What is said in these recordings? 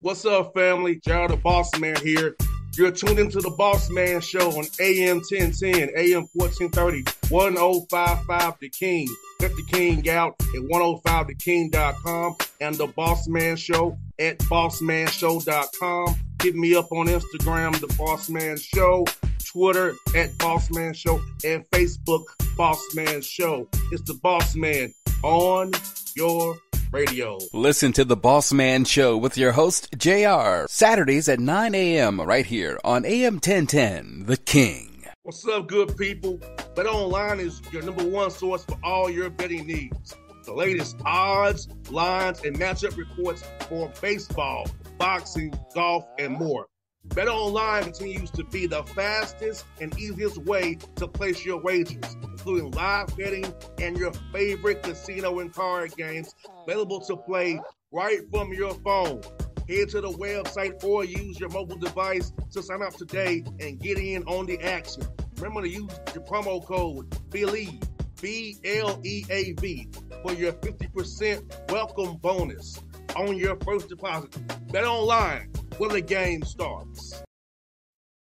What's up, family? Jared the Bossman here. You're tuned into the Bossman Show on AM 1010, AM 1430, 1055 The King. Let the King out at 105theking.com and the Bossman Show at bossmanshow.com. Hit me up on Instagram, The Bossman Show, Twitter at Bossman Show, and Facebook, Bossman Show. It's the Bossman on your radio. Listen to the Bossman Show with your host, JR, Saturdays at 9 a.m. right here on AM 1010, The King. What's up, good people? BetOnline is your number one source for all your betting needs. The latest odds, lines, and matchup reports for baseball, boxing, golf, and more. BetOnline continues to be the fastest and easiest way to place your wagers, including live betting and your favorite casino and card games available to play right from your phone. Head to the website or use your mobile device to sign up today and get in on the action. Remember to use your promo code BELIEVE, B-L-E-A-V, for your 50% welcome bonus on your first deposit. BetOnline, where the game starts.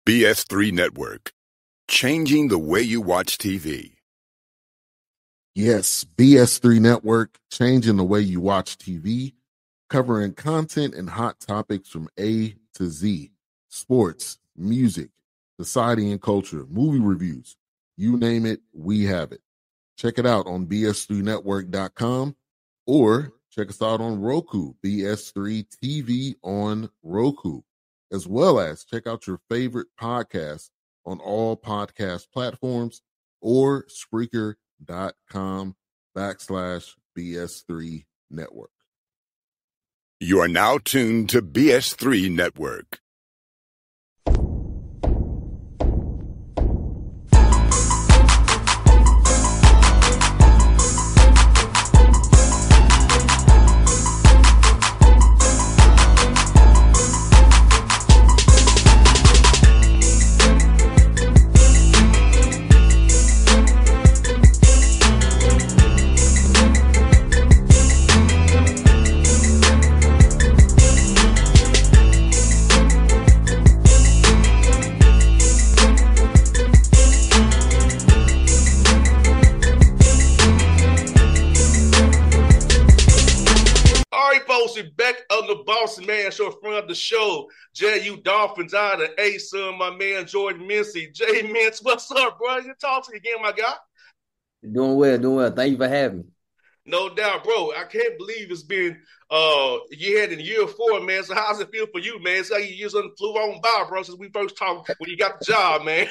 BS3 Network, changing the way you watch TV. Yes, BS3 Network, changing the way you watch TV, covering content and hot topics from A to Z, sports, music, society and culture, movie reviews, you name it, we have it. Check it out on bs3network.com or check us out on Roku, BS3 TV on Roku, as well as check out your favorite podcast on all podcast platforms or Spreaker.com/BS3 Network. You are now tuned to BS3 Network. Back on the Bossman Show, front of the show, JU Dolphins out of A-Son, my man, Jordan Mincy. J Mince, what's up, bro? You talk to you again, my guy. Doing well. Thank you for having me. No doubt, bro. I can't believe it's been you had in year 4, man. So how's it feel for you, man? It's like you just flew on by, bro, since we first talked when you got the job, man.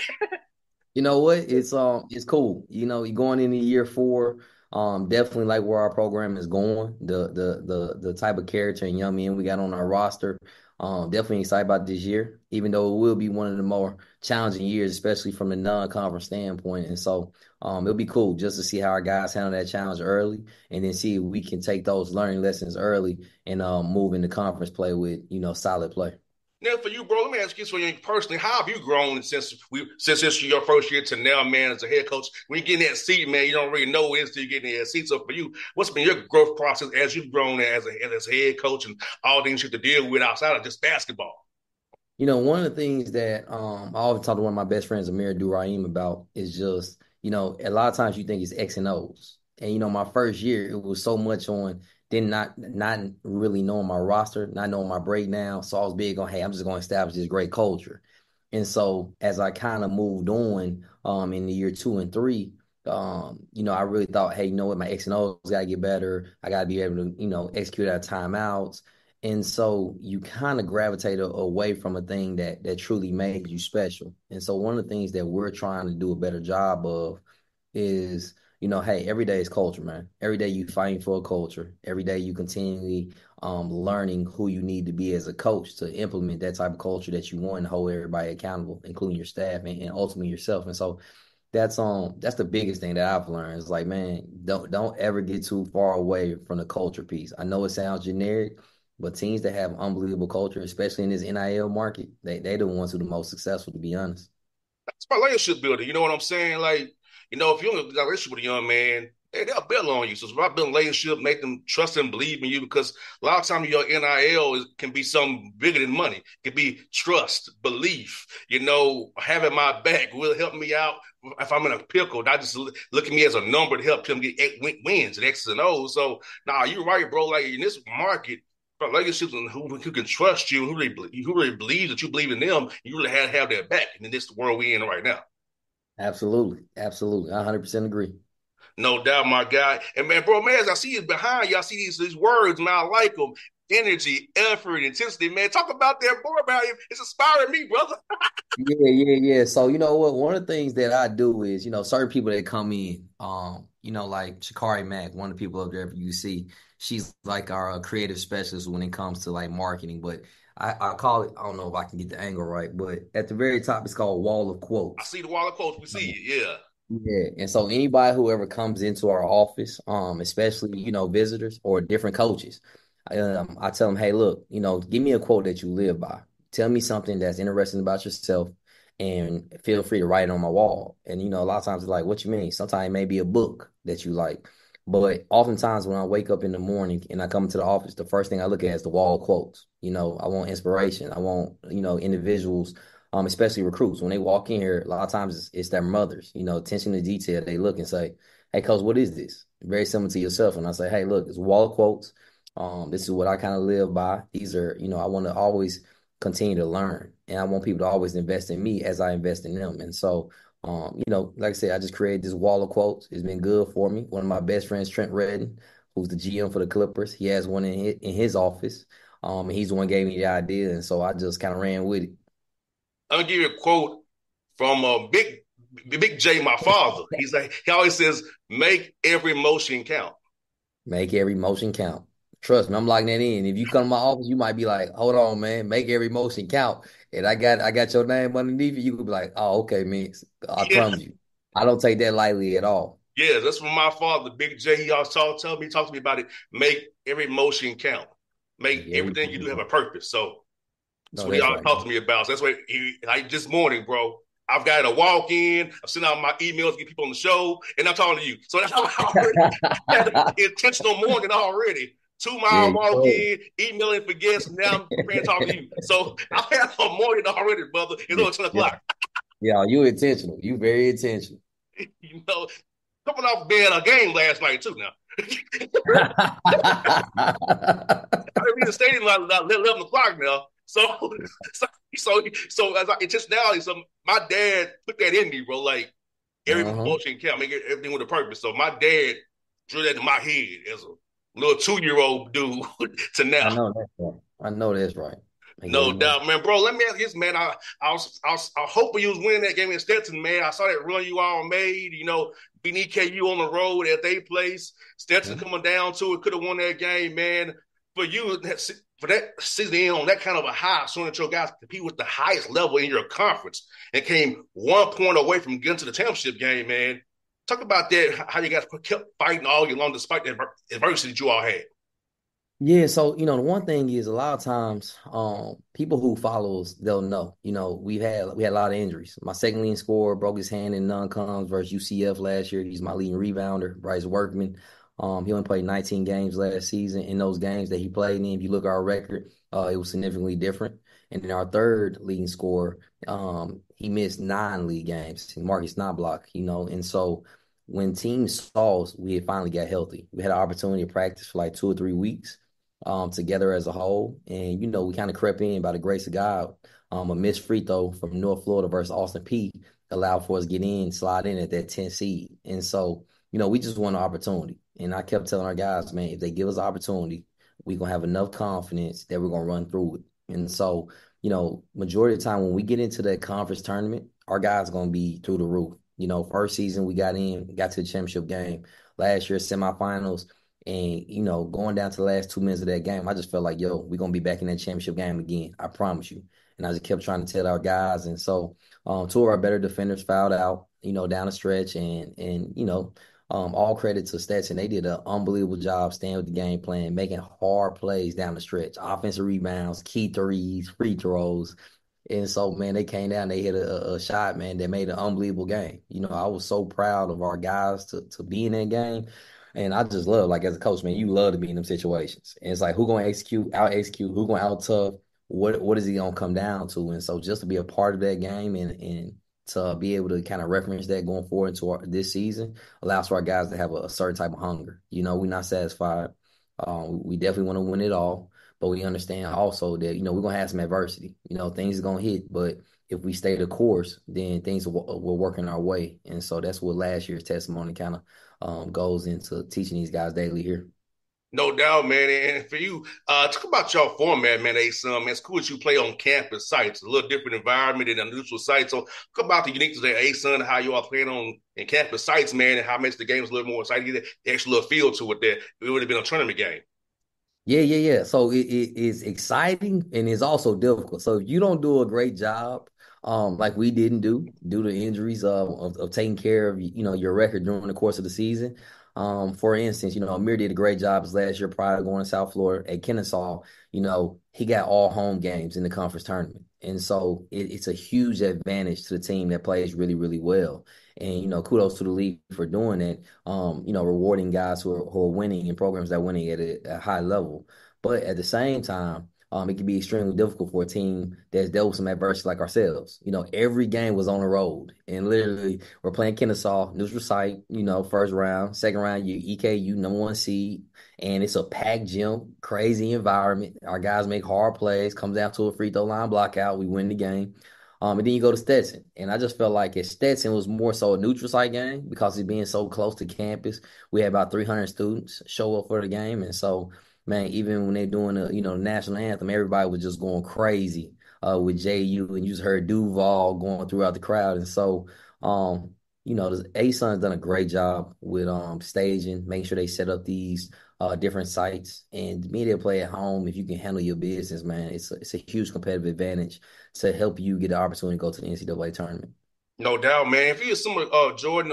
You know what? It's cool. You know, you're going into year 4. Definitely like where our program is going, the type of character and young men we got on our roster. Definitely excited about this year, even though it will be one of the more challenging years, especially from the non-conference standpoint. And so it'll be cool just to see how our guys handle that challenge early and then see if we can take those learning lessons early and move into conference play with, solid play. Now, for you, bro, let me ask you something personally. How have you grown since it's your first year to now, man, as a head coach? When you get in that seat, man, you don't really know what it is till you get in that seat. So for you, what's been your growth process as you've grown as a head coach and all things you have to deal with outside of just basketball? One of the things that I always talk to one of my best friends, Amir Duraim, about is just, a lot of times you think it's X and O's. And, my first year, it was so much on then not really knowing my roster, not knowing my breakdown. So I was big on, hey, I'm just going to establish this great culture. And so as I kind of moved on in the year 2 and 3, I really thought, hey, what, my X and O's got to get better. I got to be able to, execute our timeouts. And so you kind of gravitate away from a thing that truly made you special. And so one of the things that we're trying to do a better job of is – hey, every day is culture, man. Every day you fighting for a culture. Every day you continually learning who you need to be as a coach to implement that type of culture that you want and hold everybody accountable, including your staff and ultimately yourself. And so that's the biggest thing that I've learned is like, man, don't ever get too far away from the culture piece. I know it sounds generic, but teams that have unbelievable culture, especially in this NIL market, they the ones who are the most successful, to be honest. It's about relationship building. You know what I'm saying? Like, if you don't got a relationship with a young man, they'll bail on you. So it's about building a relationship, make them trust and believe in you because a lot of times your can be something bigger than money. It can be trust, belief, having my back will help me out if I'm in a pickle, not just look at me as a number to help them get wins and X's and O's. So, nah, you're right, bro. Like in this market, relationships and who can trust you, who really believes that you believe in them, you really have their back. And in this world we in right now. Absolutely. Absolutely. I 100% agree. No doubt, my guy. And man, bro, man, as I see it behind you, I see these words, man. I like them. Energy, effort, intensity, man. Talk about that more about it. It's inspiring me, brother. Yeah. So you know what? One of the things that I do is, certain people that come in, like Shakari Mack, one of the people up there you see, she's like our creative specialist when it comes to like marketing. But I call it, I don't know if I can get the angle right, but at the very top, it's called Wall of I Quotes. see the wall of quotes. We see it. Yeah. Yeah, and so anybody who ever comes into our office, especially visitors or different coaches, I tell them, hey, look, give me a quote that you live by. Tell me something that's interesting about yourself, and feel free to write it on my wall. And a lot of times it's like, what you mean? Sometimes it may be a book that you like, but oftentimes when I wake up in the morning and I come into the office, the first thing I look at is the wall of quotes. I want inspiration. I want individuals especially recruits. When they walk in here, a lot of times it's their mothers, attention to detail. They look and say, hey, coach, what is this? Very similar to yourself. And I say, hey, look, it's wall of quotes. This is what I kind of live by. These are, I want to always continue to learn. And I want people to always invest in me as I invest in them. And so, like I said, I just created this wall of quotes. It's been good for me. One of my best friends, Trent Redden, who's the GM for the Clippers, he has one in his office. And he's the one who gave me the idea. And so I just kind of ran with it. I'm gonna give you a quote from Big J, my father. He always says, "Make every motion count." Make every motion count. Trust me, I'm locking that in. If you come to my office, you might be like, hold on, man, make every motion count. And I got your name underneath it. You could be like, oh, okay, man. I Yeah, promise you. I don't take that lightly at all. yeah, that's from my father, Big J. He always talk to me about it. Make every motion count. Make Make every everything you do motion have a count. purpose. So that's No, what he that's always right. talked to me about. So that's what like this morning, bro. I've got to walk in. I'm sending out my emails to get people on the show, and I'm talking to you. So that's how I already had an intentional morning already. 2 mile Yeah, walk in, emailing for guests, and now I'm preparing to talk to you. So I had a morning already, brother. It's yeah, over 10 yeah. o'clock. Yeah, you intentional. You very intentional. You know, coming off being a game last night, too, now. I mean, the stadium like 11 o'clock now. So, so as I intentionality, so my dad put that in me, bro. Like every Uh-huh. motion count, make everything with a purpose. So my dad drew that in my head as a little 2-year-old dude to I now. know that's right. I know that's right. Make every No motion. doubt, man, bro. Let me ask you this, man. I hope you was winning that game in Stetson, man. I saw that run you all made. Beat EKU on the road at their place. Stetson Mhm. coming down to it, could have won that game, man. For you, for that season in on that kind of a high, showing that your guys compete with the highest level in your conference and came 1 point away from getting to the championship game, man. Talk about that, how you guys kept fighting all year long despite the adversity that you all had. Yeah, so the one thing is a lot of times, people who follow us, they'll know. We had a lot of injuries. My second leading scorer broke his hand in non-coms versus UCF last year. He's my leading rebounder, Bryce Workman. He only played 19 games last season. In those games that he played in, if you look at our record, it was significantly different. And then our third leading scorer, he missed 9 league games. Marcus Knobloch, and so when teams saw us, we had finally got healthy. We had an opportunity to practice for like 2 or 3 weeks together as a whole. And, we kind of crept in by the grace of God. A missed free throw from North Florida versus Austin Peay allowed for us to slide in at that 10 seed. And so, we just want an opportunity. And I kept telling our guys, man, if they give us an opportunity, we're going to have enough confidence that we're going to run through it. And so, majority of the time when we get into that conference tournament, our guys are going to be through the roof. First season we got to the championship game. Last year, semifinals. And, going down to the last 2 minutes of that game, I just felt like, yo, we're going to be back in that championship game again. I promise you. And I just kept trying to tell our guys. And so 2 of our better defenders fouled out, down the stretch. And all credit to Stetson. They did an unbelievable job staying with the game plan, making hard plays down the stretch, offensive rebounds, key threes, free throws. And so, man, they came down, they hit a shot, man, that made an unbelievable game. I was so proud of our guys to be in that game. And I just love, like, as a coach, man, you love to be in them situations. And it's like, who gonna out execute, who gonna out tough, what is he gonna come down to? And so just to be a part of that game and to be able to kind of reference that going forward into this season allows for our guys to have a certain type of hunger. We're not satisfied. We definitely want to win it all, but we understand also that, we're going to have some adversity. Things are going to hit, but if we stay the course, then things will work in our way. And so that's what last year's testimony kind of goes into teaching these guys daily here. No doubt, man. And for you, talk about your format, man, A-Sun. Man, it's cool that you play on campus sites. A little different environment than a neutral site. So talk about the uniqueness of A-Sun, how you all playing on in campus sites, man, and how makes the games a little more exciting. Get the extra little feel to it that it would have been a tournament game. Yeah. So it is exciting and it's also difficult. So if you don't do a great job, like we didn't do due to injuries of taking care of your record during the course of the season. For instance, Amir did a great job his last year prior to going to South Florida at Kennesaw. He got all home games in the conference tournament, and so it's a huge advantage to the team that plays really, really well. And kudos to the league for doing it. Rewarding guys who are winning in programs that are winning at a high level. But at the same time, it can be extremely difficult for a team that's dealt with some adversity like ourselves. Every game was on the road, and literally we're playing Kennesaw, neutral site. First round, second round, EKU number one seed, and it's a packed gym, crazy environment. Our guys make hard plays, comes down to a free throw line block out, we win the game. And then you go to Stetson. And I just felt like at Stetson was more so a neutral site game because it's being so close to campus. We had about 300 students show up for the game. And so, man, even when they're doing the national anthem, everybody was just going crazy with JU. And you just heard Duval going throughout the crowd. And so, the A-Sun's done a great job with staging, making sure they set up these different sites. And me, they play at home. If you can handle your business, man, it's a huge competitive advantage to help you get the opportunity to go to the NCAA tournament. No doubt, man. If you're similar, Jordan,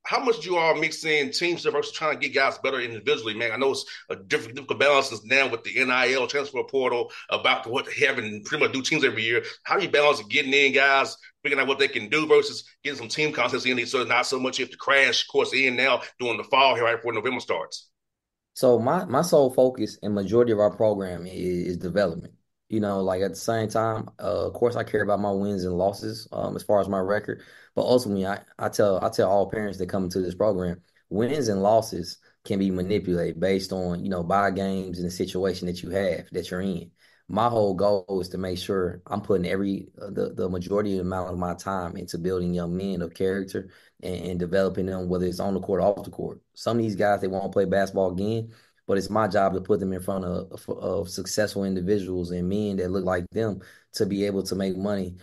how much do you all mix in team stuff versus trying to get guys better individually, man? I know it's a difficult balances now with the NIL transfer portal about what having pretty much do teams every year. How do you balance getting in guys, figuring out what they can do versus getting some team contests in, so not so much you have to crash course in now during the fall here right before November starts? So my sole focus and majority of our program is development. Like at the same time, of course, I care about my wins and losses as far as my record. But ultimately, I tell all parents that come into this program, wins and losses can be manipulated based on buy games and the situation that you have that you're in. My whole goal is to make sure I'm putting the majority amount of my time into building young men of character and developing them, whether it's on the court or off the court. Some of these guys, they won't play basketball again, but it's my job to put them in front of successful individuals and men that look like them to be able to make money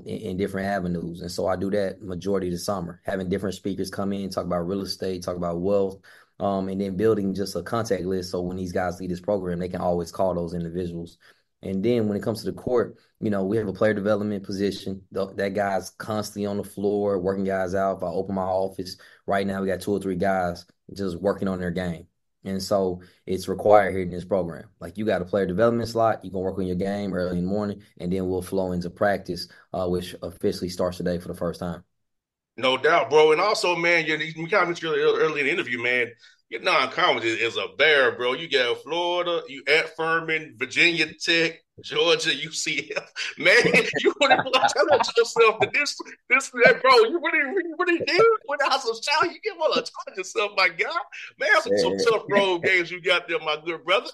in different avenues. And so I do that majority of the summer, having different speakers come in, talk about real estate, talk about wealth, and then building just a contact list so when these guys leave this program, they can always call those individuals. And then when it comes to the court, we have a player development position. That guy's constantly on the floor, working guys out. If I open my office right now, we got 2 or 3 guys just working on their game. And so it's required here in this program. Like you got a player development slot, you can work on your game early in the morning, and then we'll flow into practice, which officially starts today for the first time. No doubt, bro. And also, man, you kind of mentioned early in the interview, man, your non-conference is a bear, bro. You got Florida, you at Furman, Virginia Tech, Georgia, UCF. Man, you really tell yourself that that, bro, you really do. Without some shout, you get want to tell yourself, my God. Man, some tough road games you got there, my good brother.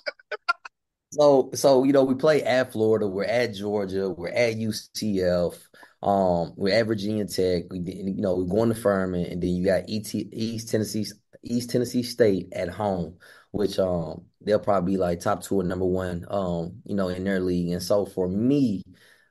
So we play at Florida, we're at Georgia, we're at UCF, we're at Virginia Tech. We're going to Furman, and then you got East Tennessee State at home, which they'll probably be like top 2 or number 1, in their league. And so for me,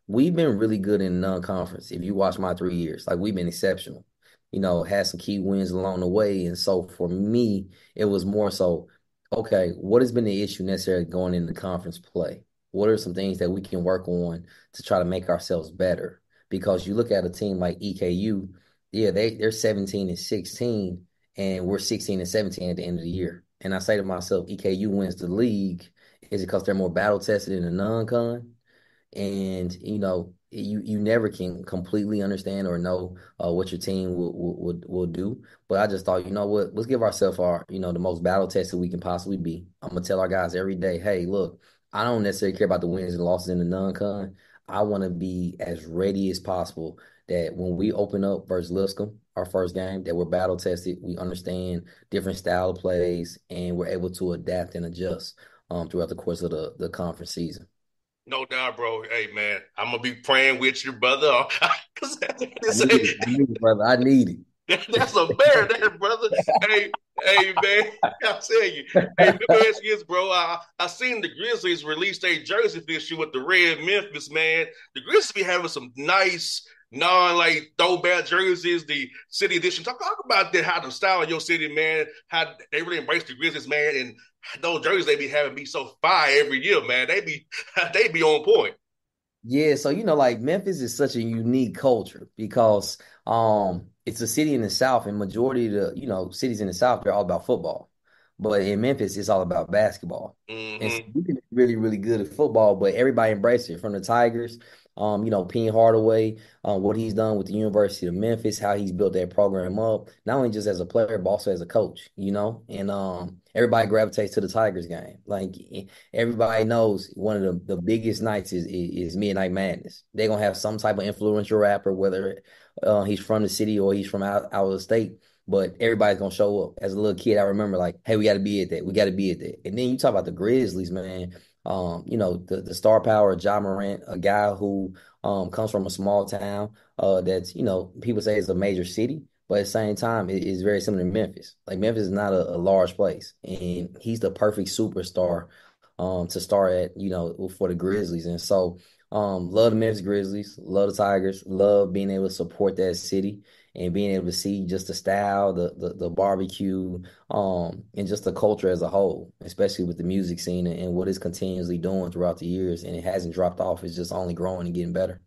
we've been really good in non-conference. If you watch my 3 years, like we've been exceptional. Had some key wins along the way, and so for me, it was more so, okay, what has been the issue necessarily going into conference play? What are some things that we can work on to try to make ourselves better? Because you look at a team like EKU, yeah, they're 17-16, and we're 16-17 at the end of the year. And I say to myself, EKU wins the league. Is it because they're more battle tested in the non-con? and you never can completely understand or know what your team will do. But I just thought, you know what, let's give ourselves the most battle tested we can possibly be. I'm gonna tell our guys every day, hey, look, I don't necessarily care about the wins and losses in the non-con. I want to be as ready as possible that when we open up versus Lipscomb, our first game, that we're battle tested, we understand different style of plays, and we're able to adapt and adjust throughout the course of the conference season. No doubt, bro. Hey, man, I'm gonna be praying with you, brother. I need it, brother. I need it. That's a bear, there, brother. Hey, man. I tell you. Hey, let me ask you this, bro. I seen the Grizzlies release their jersey this year with the red Memphis, man. The Grizzlies be having some nice like throwback jerseys, the city edition. Talk about that, how the style of your city, man, how they really embrace the Grizzlies, man, and those jerseys they be having be so fire every year, man. They be on point. Yeah, so like Memphis is such a unique culture because it's a city in the South, and majority of the cities in the South, they're all about football. But in Memphis, it's all about basketball. And so Mm-hmm. you can be really, really good at football, but everybody embraces it from the Tigers, Penny Hardaway, what he's done with the University of Memphis, how he's built that program up, not only just as a player, but also as a coach, and everybody gravitates to the Tigers game. Like everybody knows one of the biggest nights is Midnight Madness. They're gonna have some type of influential rapper, whether he's from the city or he's from out of the state. But everybody's gonna show up. As a little kid, I remember like, hey, we got to be at that. We got to be at that. And then you talk about the Grizzlies, man. The star power of Ja Morant, a guy who comes from a small town that's people say is a major city, but at the same time, it is very similar to Memphis. Like Memphis is not a large place, and he's the perfect superstar to start at for the Grizzlies. And so love the Memphis Grizzlies, love the Tigers, love being able to support that city and being able to see just the style, the barbecue, and just the culture as a whole, especially with the music scene and what it's continuously doing throughout the years, and it hasn't dropped off. It's just only growing and getting better.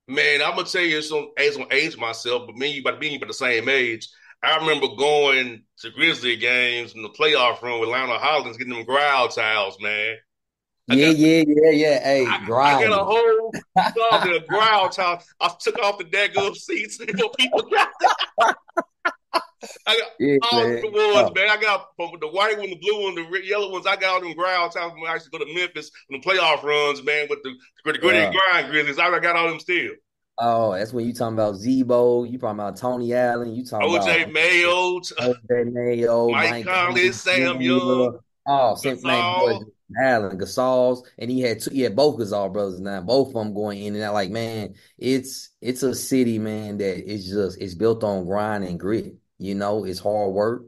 Man, I'm gonna tell you, it's gonna age myself, but me about the same age. I remember going to Grizzly games in the playoff run with Lionel Hollins getting them growl towels, man. I Yeah, got yeah, yeah, yeah. Hey, I got a grinding. whole closet of growl towels. I took off the daggum seats before people got there. I got Yeah, all man. the ones, Oh, man. I got from the white one, the blue one, the yellow ones. I got all them growl towels when I used to go to Memphis in the playoff runs, man, with the gritty yeah. grind Grizzlies. I got all them still. Oh, that's when you talking about Zebo, you talking about Tony Allen, you talking OJ about Mayo, Jose Mayo, Mike Mike Conley, Conley Sam Young, Jr. Oh, same name boys, Gasol. Allen, Gasol's, and he had both Gasol brothers now, both of them going in and out. Like, man, it's a city, man, that it's built on grind and grit. It's hard work,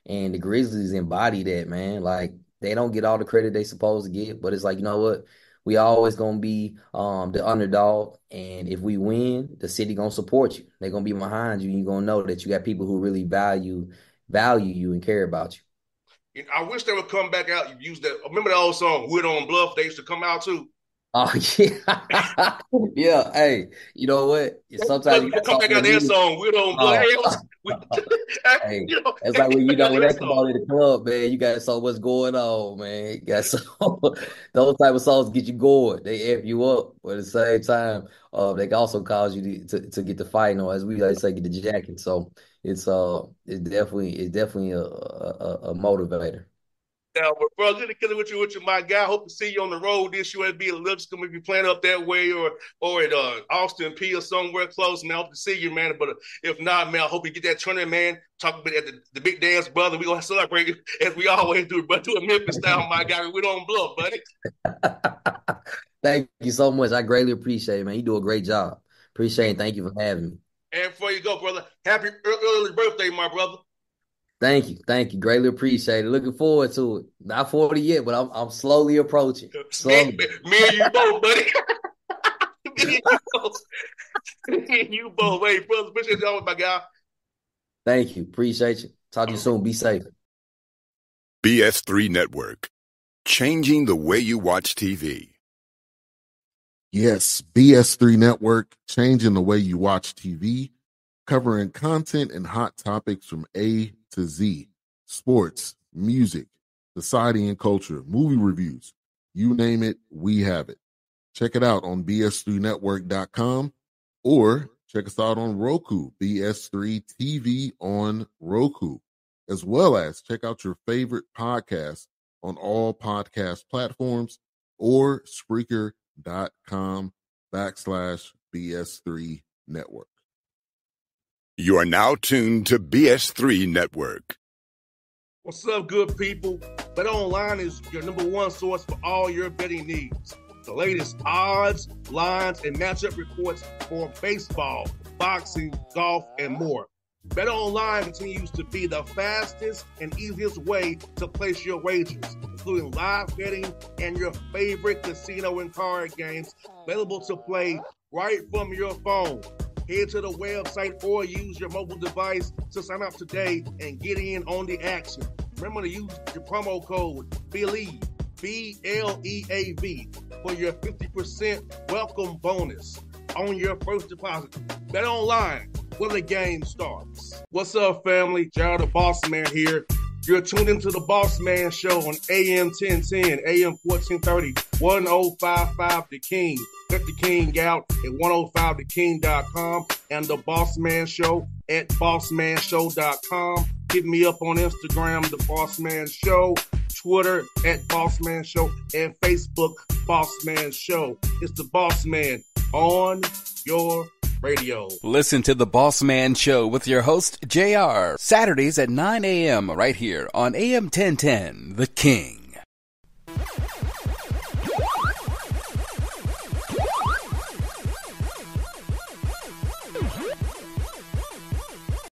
and the Grizzlies embody that, man. Like, they don't get all the credit they supposed to get, but it's like, you know what? We always gonna be the underdog, and if we win, the city gonna support you. They're gonna be behind you. You're gonna know that you got people who really value you and care about you. I wish they would come back out and use that. Remember that old song, Wood on Bluff? They used to come out too. Oh yeah, yeah. Hey, you know what? Sometimes you People got come back something out that that need. song, Wood on Bluff. Oh, Hey, hey, they it's like when come back out when that that come song. on in the club, man. You got so what's going on, man. You got so those type of songs get you going. They amp you up, but at the same time, they can also cause you to get the fighting, or as we like to say, get the jacket. So it's definitely a motivator. Yeah, but bro, good to kill it with you, my guy. Hope to see you on the road this year. Be at Lipscomb if you plan up that way, or at Austin P or somewhere close. Man, I hope to see you, man. But if not, man, I hope you get that tournament, man. Talk about at the big dance, brother. We gonna celebrate it as we always do, but do a Memphis style, my guy. We don't bluff, buddy. Thank you so much. I greatly appreciate it, man. You do a great job. Appreciate it. Thank you for having me. And before you go, brother, happy early birthday, my brother. Thank you. Thank you. Greatly appreciate it. Looking forward to it. Not 40 yet, but I'm slowly approaching. Me, Slowly. me and you both, buddy. Me and you both. Me and you both. Hey, brother, appreciate you always, my guy. Thank you. Appreciate you. Talk to you soon. Be safe. BS3 Network. Changing the way you watch TV. Yes, BS3 Network, changing the way you watch TV, covering content and hot topics from A to Z, sports, music, society and culture, movie reviews. You name it, we have it. Check it out on bs3network.com or check us out on Roku, BS3 TV on Roku, as well as check out your favorite podcast on all podcast platforms or Spreaker.com/BS3 Network. You are now tuned to BS3 Network. What's up, good people? BetOnline is your number one source for all your betting needs. The latest odds, lines, and matchup reports for baseball, boxing, golf, and more. BetOnline continues to be the fastest and easiest way to place your wagers, including live betting and your favorite casino and card games available to play right from your phone. Head to the website or use your mobile device to sign up today and get in on the action. Remember to use your promo code BELIEVE, BLEAV, for your 50% welcome bonus on your first deposit. Bet online where the game starts. What's up, family? Gerald the Bossman here. You're tuned into the Bossman Show on AM 1010, AM 1430, 1055 The King. Check The King out at 105theking.com and the Bossman Show at bossmanshow.com. Hit me up on Instagram, The Bossman Show, Twitter at Bossman Show, and Facebook, Bossman Show. It's the Bossman on your radio. Listen to the Bossman Show with your host, JR, Saturdays at 9 a.m. right here on AM 1010, The King.